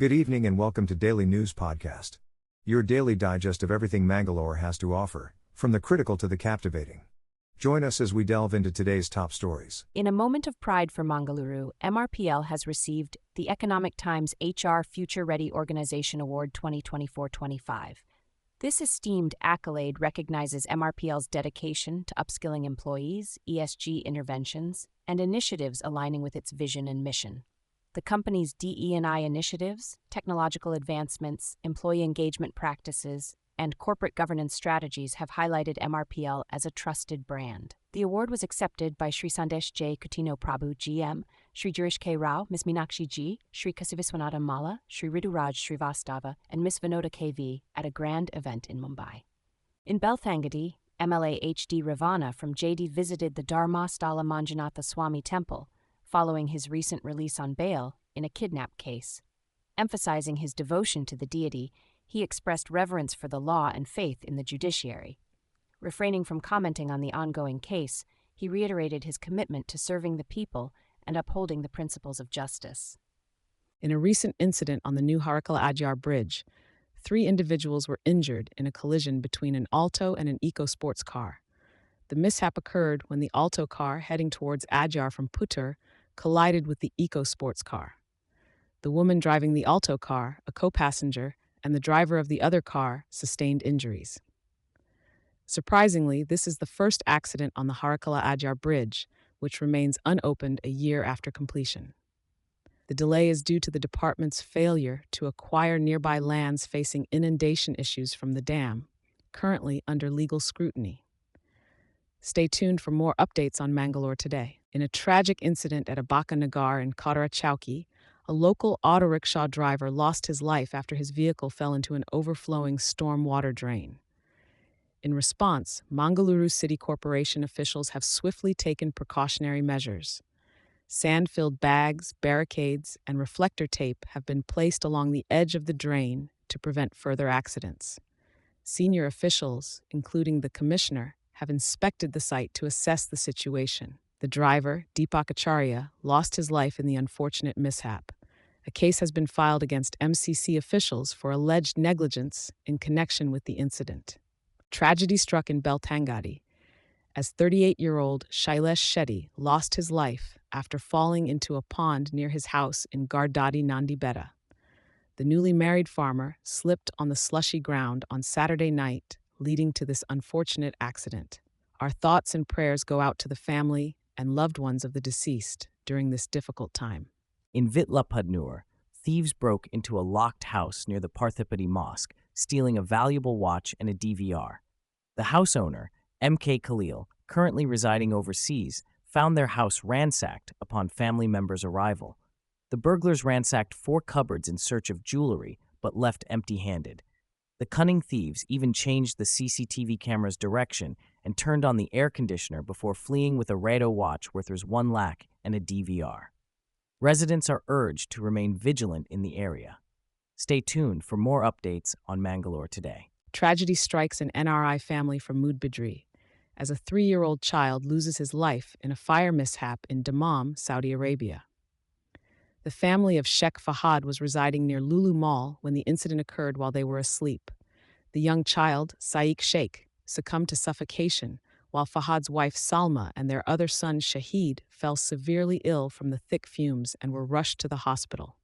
Good evening and welcome to Daily News Podcast. Your daily digest of everything Mangalore has to offer, from the critical to the captivating. Join us as we delve into today's top stories. In a moment of pride for Mangaluru, MRPL has received the Economic Times HR Future Ready Organization Award 2024-25. This esteemed accolade recognizes MRPL's dedication to upskilling employees, ESG interventions, and initiatives aligning with its vision and mission. The company's DE&I initiatives, technological advancements, employee engagement practices, and corporate governance strategies have highlighted MRPL as a trusted brand. The award was accepted by Sri Sandesh J. Kutino Prabhu, GM, Sri Jirish K. Rao, Ms. Meenakshi G., Sri Kasiviswanatha Malla, Sri Riduraj Srivastava, and Ms. Vinoda KV at a grand event in Mumbai. In Belthangadi, MLA H.D. Ravana from JD visited the Dharmasthala Manjunatha Swami Temple, following his recent release on bail in a kidnap case. Emphasizing his devotion to the deity, he expressed reverence for the law and faith in the judiciary. Refraining from commenting on the ongoing case, he reiterated his commitment to serving the people and upholding the principles of justice. In a recent incident on the new Harakala Adyar Bridge, 3 individuals were injured in a collision between an Alto and an EcoSports car. The mishap occurred when the Alto car heading towards Adyar from Puttur collided with the EcoSports car. The woman driving the Alto car, a co-passenger, and the driver of the other car sustained injuries. Surprisingly, this is the first accident on the Harakala Adyar Bridge, which remains unopened a year after completion. The delay is due to the department's failure to acquire nearby lands facing inundation issues from the dam, currently under legal scrutiny. Stay tuned for more updates on Mangalore today. In a tragic incident at Abaka Nagar in Kodara Chowki, a local auto rickshaw driver lost his life after his vehicle fell into an overflowing storm water drain. In response, Mangaluru City Corporation officials have swiftly taken precautionary measures. Sand-filled bags, barricades, and reflector tape have been placed along the edge of the drain to prevent further accidents. Senior officials, including the commissioner, have inspected the site to assess the situation. The driver, Deepak Acharya, lost his life in the unfortunate mishap. A case has been filed against MCC officials for alleged negligence in connection with the incident. Tragedy struck in Belthangadi as 38-year-old Shailesh Shetty lost his life after falling into a pond near his house in Gardadi Nandibetta. The newly married farmer slipped on the slushy ground on Saturday night, leading to this unfortunate accident. Our thoughts and prayers go out to the family and loved ones of the deceased during this difficult time. In Vitlapadnur, thieves broke into a locked house near the Parthipati Mosque, stealing a valuable watch and a DVR. The house owner, M.K. Khalil, currently residing overseas, found their house ransacked upon family members' arrival. The burglars ransacked 4 cupboards in search of jewelry, but left empty-handed. The cunning thieves even changed the CCTV camera's direction and turned on the air conditioner before fleeing with a Rado watch worth 1 lakh and a DVR. Residents are urged to remain vigilant in the area. Stay tuned for more updates on Mangalore today. Tragedy strikes an NRI family from Mudbidri as a 3-year-old child loses his life in a fire mishap in Dammam, Saudi Arabia. The family of Sheikh Fahad was residing near Lulu Mall when the incident occurred while they were asleep. The young child, Saeed Sheikh, succumbed to suffocation, while Fahad's wife Salma and their other son Shahid fell severely ill from the thick fumes and were rushed to the hospital.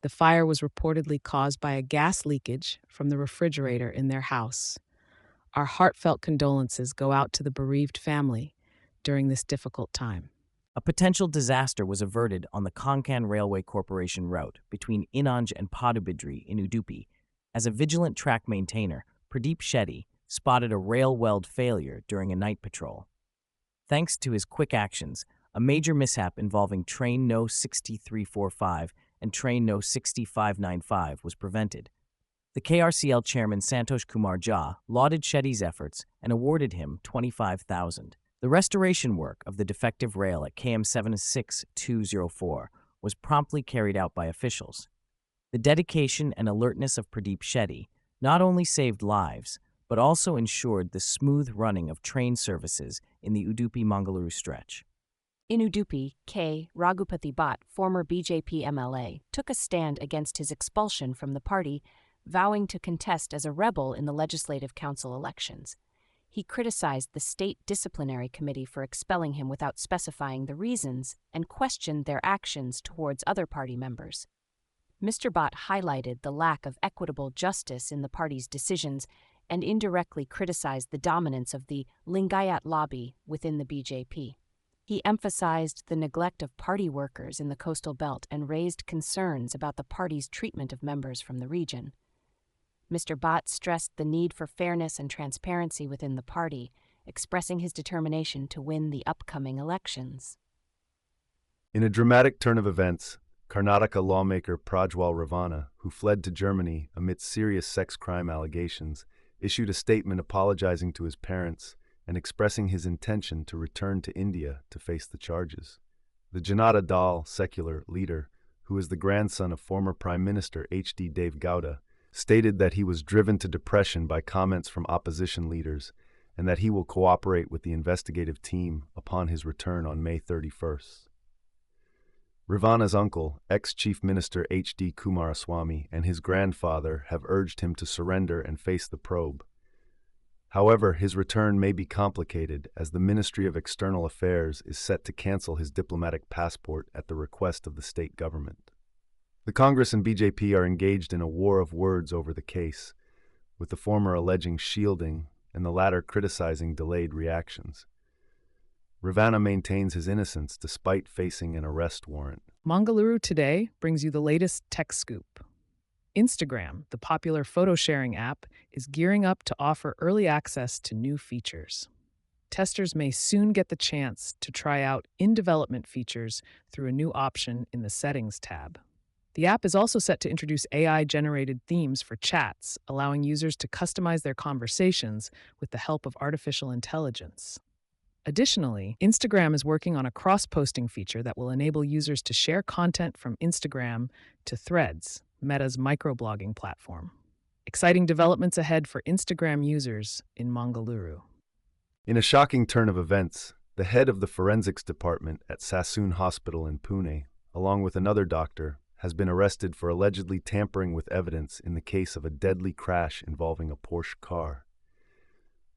The fire was reportedly caused by a gas leakage from the refrigerator in their house. Our heartfelt condolences go out to the bereaved family during this difficult time. A potential disaster was averted on the Konkan Railway Corporation route between Inanj and Padubidri in Udupi, as a vigilant track maintainer, Pradeep Shetty, spotted a rail weld failure during a night patrol. Thanks to his quick actions, a major mishap involving train No. 6345 and train No. 6595 was prevented. The KRCL chairman Santosh Kumar Jha lauded Shetty's efforts and awarded him 25,000. The restoration work of the defective rail at KM 76204 was promptly carried out by officials. The dedication and alertness of Pradeep Shetty not only saved lives, but also ensured the smooth running of train services in the Udupi-Mangaluru stretch. In Udupi, K. Raghupati Bhatt, former BJP MLA, took a stand against his expulsion from the party, vowing to contest as a rebel in the Legislative Council elections. He criticized the State Disciplinary Committee for expelling him without specifying the reasons and questioned their actions towards other party members. Mr. Bhatt highlighted the lack of equitable justice in the party's decisions and indirectly criticized the dominance of the Lingayat lobby within the BJP. He emphasized the neglect of party workers in the coastal belt and raised concerns about the party's treatment of members from the region. Mr. Bhatt stressed the need for fairness and transparency within the party, expressing his determination to win the upcoming elections. In a dramatic turn of events, Karnataka lawmaker Prajwal Ravana, who fled to Germany amidst serious sex crime allegations, issued a statement apologizing to his parents and expressing his intention to return to India to face the charges. The Janata Dal secular leader, who is the grandson of former Prime Minister H.D. Deve Gowda, stated that he was driven to depression by comments from opposition leaders and that he will cooperate with the investigative team upon his return on May 31st. Ravana's uncle, ex-Chief Minister H.D. Kumaraswamy, and his grandfather have urged him to surrender and face the probe. However, his return may be complicated as the Ministry of External Affairs is set to cancel his diplomatic passport at the request of the state government. The Congress and BJP are engaged in a war of words over the case, with the former alleging shielding and the latter criticizing delayed reactions. Ravana maintains his innocence despite facing an arrest warrant. Mangalore Today brings you the latest tech scoop. Instagram, the popular photo-sharing app, is gearing up to offer early access to new features. Testers may soon get the chance to try out in-development features through a new option in the Settings tab. The app is also set to introduce AI-generated themes for chats, allowing users to customize their conversations with the help of artificial intelligence. Additionally, Instagram is working on a cross-posting feature that will enable users to share content from Instagram to Threads, Meta's microblogging platform. Exciting developments ahead for Instagram users in Mangalore. In a shocking turn of events, the head of the forensics department at Sassoon Hospital in Pune, along with another doctor, has been arrested for allegedly tampering with evidence in the case of a deadly crash involving a Porsche car.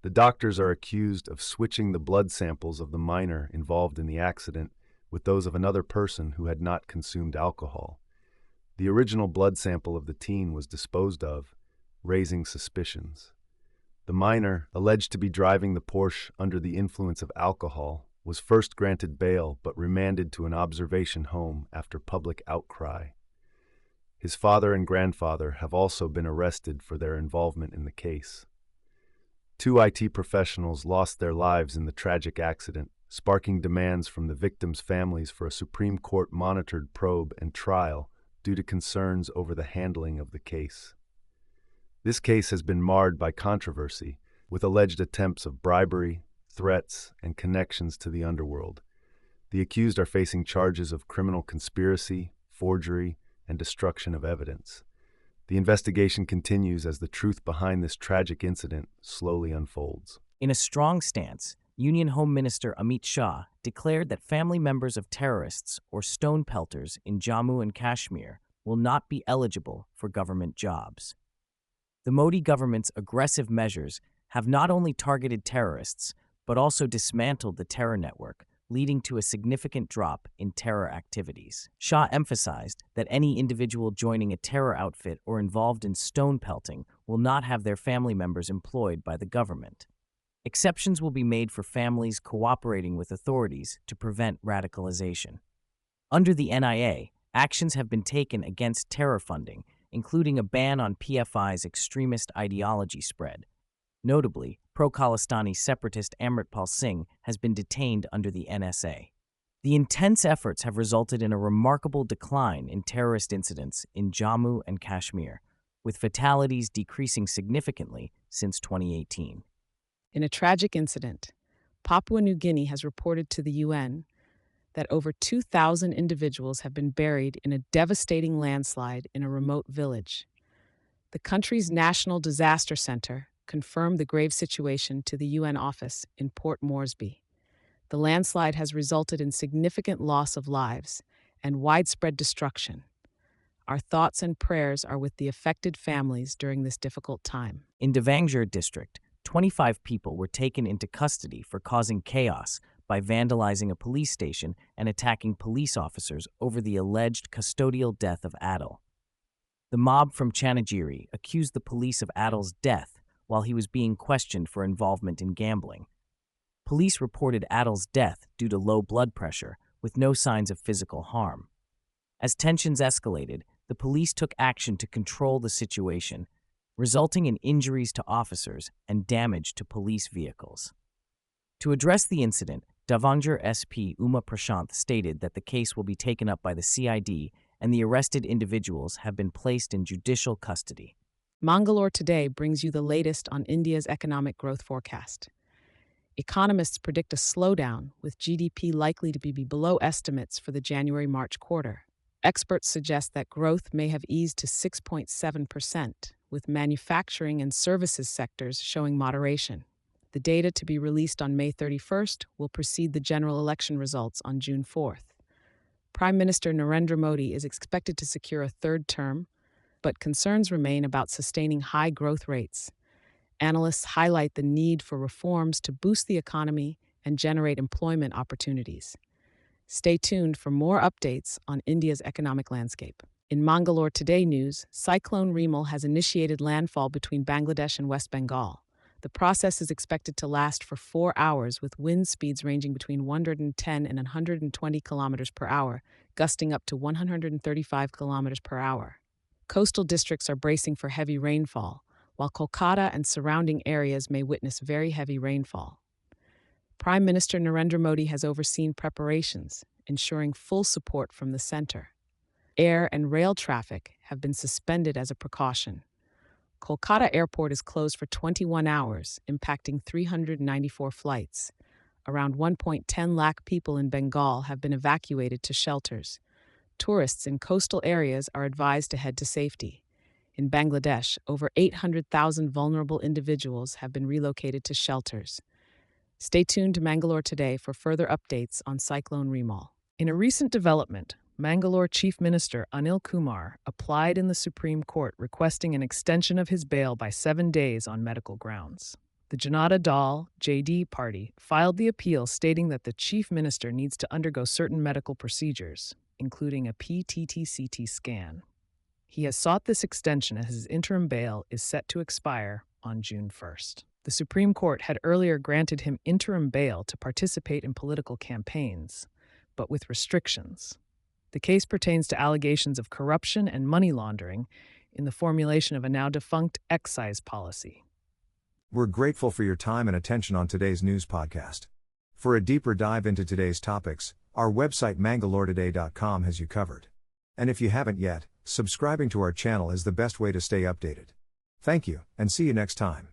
The doctors are accused of switching the blood samples of the minor involved in the accident with those of another person who had not consumed alcohol. The original blood sample of the teen was disposed of, raising suspicions. The minor, alleged to be driving the Porsche under the influence of alcohol, was first granted bail but remanded to an observation home after public outcry. His father and grandfather have also been arrested for their involvement in the case. 2 IT professionals lost their lives in the tragic accident, sparking demands from the victims' families for a Supreme Court-monitored probe and trial due to concerns over the handling of the case. This case has been marred by controversy, with alleged attempts of bribery, threats, and connections to the underworld. The accused are facing charges of criminal conspiracy, forgery, and destruction of evidence. The investigation continues as the truth behind this tragic incident slowly unfolds. In a strong stance, Union Home Minister Amit Shah declared that family members of terrorists or stone pelters in Jammu and Kashmir will not be eligible for government jobs. The Modi government's aggressive measures have not only targeted terrorists, but also dismantled the terror network, leading to a significant drop in terror activities. Shah emphasized that any individual joining a terror outfit or involved in stone pelting will not have their family members employed by the government. Exceptions will be made for families cooperating with authorities to prevent radicalization. Under the NIA, actions have been taken against terror funding, including a ban on PFI's extremist ideology spread. Notably, pro-Khalistani separatist Amritpal Singh has been detained under the NSA. The intense efforts have resulted in a remarkable decline in terrorist incidents in Jammu and Kashmir, with fatalities decreasing significantly since 2018. In a tragic incident, Papua New Guinea has reported to the UN that over 2,000 individuals have been buried in a devastating landslide in a remote village. The country's National Disaster Center confirmed the grave situation to the UN office in Port Moresby. The landslide has resulted in significant loss of lives and widespread destruction. Our thoughts and prayers are with the affected families during this difficult time. In Devangere district, 25 people were taken into custody for causing chaos by vandalizing a police station and attacking police officers over the alleged custodial death of Adil. The mob from Chanagiri accused the police of Adil's death while he was being questioned for involvement in gambling. Police reported Adil's death due to low blood pressure, with no signs of physical harm. As tensions escalated, the police took action to control the situation, resulting in injuries to officers and damage to police vehicles. To address the incident, Davangere SP Uma Prashanth stated that the case will be taken up by the CID and the arrested individuals have been placed in judicial custody. Mangalore Today brings you the latest on India's economic growth forecast. Economists predict a slowdown, with GDP likely to be below estimates for the January-March quarter. Experts suggest that growth may have eased to 6.7%, with manufacturing and services sectors showing moderation. The data to be released on May 31st will precede the general election results on June 4th. Prime Minister Narendra Modi is expected to secure a third term, but concerns remain about sustaining high growth rates. Analysts highlight the need for reforms to boost the economy and generate employment opportunities. Stay tuned for more updates on India's economic landscape. In Mangalore Today news, Cyclone Remal has initiated landfall between Bangladesh and West Bengal. The process is expected to last for 4 hours, with wind speeds ranging between 110 and 120 kilometers per hour, gusting up to 135 kilometers per hour. Coastal districts are bracing for heavy rainfall, while Kolkata and surrounding areas may witness very heavy rainfall. Prime Minister Narendra Modi has overseen preparations, ensuring full support from the center. Air and rail traffic have been suspended as a precaution. Kolkata Airport is closed for 21 hours, impacting 394 flights. Around 1.10 lakh people in Bengal have been evacuated to shelters. Tourists in coastal areas are advised to head to safety. In Bangladesh, over 800,000 vulnerable individuals have been relocated to shelters. Stay tuned to Mangalore Today for further updates on Cyclone Remal. In a recent development, Mangalore Chief Minister Anil Kumar applied in the Supreme Court requesting an extension of his bail by 7 days on medical grounds. The Janata Dal (JD) party filed the appeal stating that the Chief Minister needs to undergo certain medical procedures, including a PTT-CT scan. He has sought this extension as his interim bail is set to expire on June 1st. The Supreme Court had earlier granted him interim bail to participate in political campaigns, but with restrictions. The case pertains to allegations of corruption and money laundering in the formulation of a now-defunct excise policy. We're grateful for your time and attention on today's news podcast. For a deeper dive into today's topics, our website mangaloretoday.com has you covered. And if you haven't yet, subscribing to our channel is the best way to stay updated. Thank you, and see you next time.